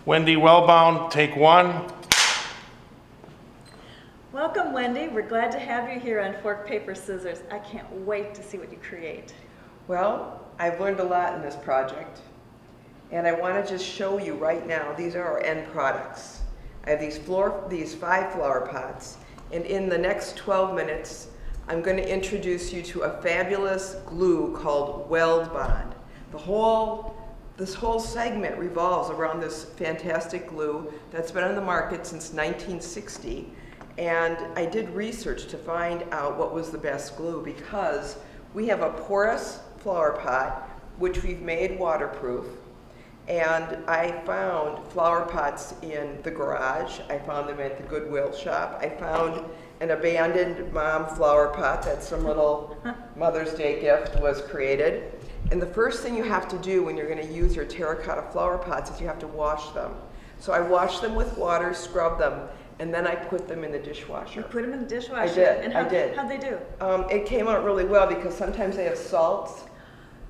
Wendy Wellbound, take one. Welcome, Wendy. We're glad to have you here on Fork, Paper, Scissors. I can't wait to see what you create. Well, I've learned a lot in this project, and I want to just show you right now, these are our end products. I have these 5 flower pots, and in the next 12 minutes, I'm going to introduce you to a fabulous glue called Weld Bond. This whole segment revolves around this fantastic glue that's been on the market since 1960. And I did research to find out what was the best glue, because we have a porous flower pot, which we've made waterproof. And I found flower pots in the garage. I found them at the Goodwill shop. I found an abandoned mom flower pot that some little Mother's Day gift was created. And the first thing you have to do when you're going to use your terracotta flower pots is you have to wash them. So I washed them with water, scrubbed them, and then I put them in the dishwasher. You put them in the dishwasher? I did, and I did. How'd they do? It came out really well, because sometimes they have salts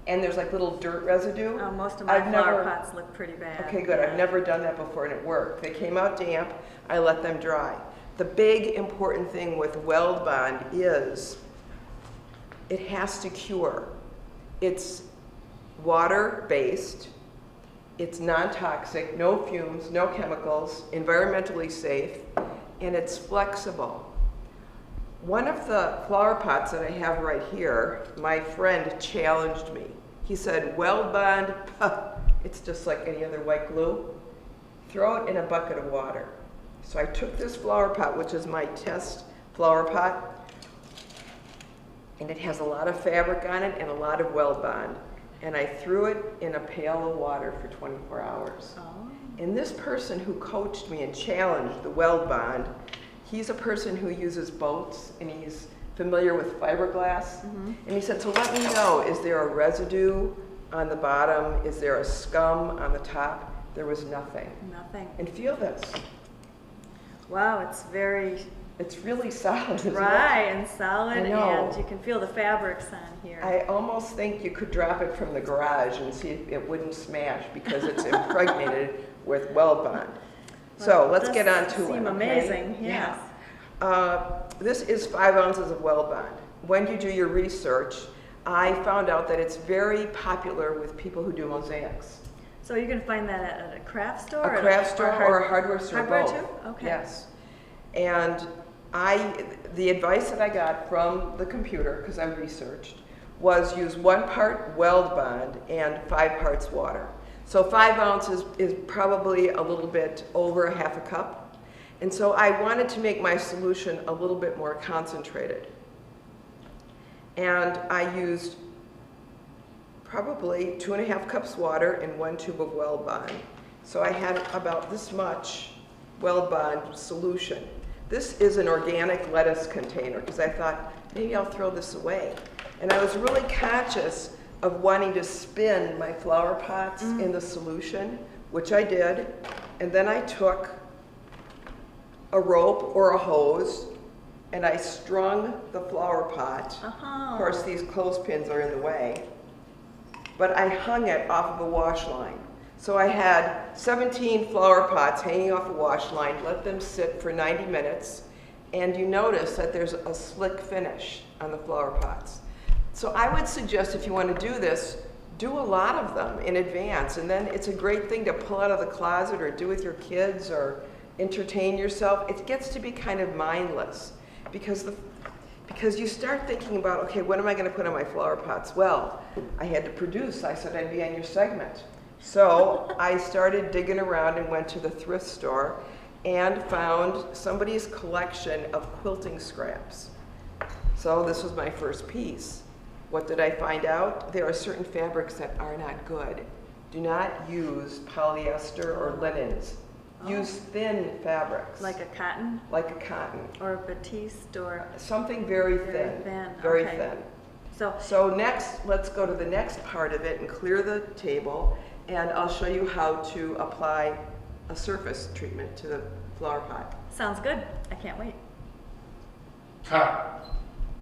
and there's like little dirt residue. Oh, most of my flower pots look pretty bad. Okay, good. Yeah. I've never done that before and it worked. They came out damp. I let them dry. The big important thing with Weld Bond is it has to cure. It's water-based. It's non-toxic, no fumes, no chemicals, environmentally safe, and it's flexible. One of the flower pots that I have right here, my friend challenged me. He said, Weld Bond, it's just like any other white glue. Throw it in a bucket of water. So I took this flower pot, which is my test flower pot, and it has a lot of fabric on it and a lot of Weld Bond. And I threw it in a pail of water for 24 hours. Oh. And this person who coached me and challenged the Weld Bond, he's a person who uses boats and he's familiar with fiberglass. Mm-hmm. And he said, so let me know, is there a residue on the bottom? Is there a scum on the top? There was nothing. Nothing. And feel this. Wow, it's very It's really solid, isn't it? dry and solid, I know. and you can feel the fabrics on here. I almost think you could drop it from the garage and see if it wouldn't smash, because it's impregnated with Weld Bond. So let's get on to it. Seem amazing, yes. This is 5 ounces of Weld Bond. When you do your research, I found out that it's very popular with people who do mosaics. So you can find that at a craft store? A craft store or a hardware store, hardware both. too? Okay. Yes. And the advice that I got from the computer, because I researched, was use 1 part Weld Bond and 5 parts water. So 5 ounces is probably a little bit over a half a cup. And so I wanted to make my solution a little bit more concentrated. And I used probably 2.5 cups water and 1 tube of Weld Bond. So I had about this much Weld Bond solution. This is an organic lettuce container, because I thought, maybe I'll throw this away. And I was really conscious of wanting to spin my flower pots in the solution, which I did. And then I took a rope or a hose, and I strung the flower pot. Of course, these clothespins are in the way. But I hung it off of a wash line. So I had 17 flower pots hanging off a wash line, let them sit for 90 minutes, and you notice that there's a slick finish on the flower pots. So I would suggest, if you want to do this, do a lot of them in advance, and then it's a great thing to pull out of the closet or do with your kids or entertain yourself. It gets to be kind of mindless, because you start thinking about, okay, what am I going to put on my flower pots? Well, I had to produce. I said I'd be on your segment. So I started digging around and went to the thrift store and found somebody's collection of quilting scraps. So this was my first piece. What did I find out? There are certain fabrics that are not good. Do not use polyester or linens. Use thin fabrics. Like a cotton? Like a cotton. Or a batiste or... Something very thin. Very thin. So next, let's go to the next part of it and clear the table, and I'll show you how to apply a surface treatment to the flower pot. Sounds good. I can't wait. Cut.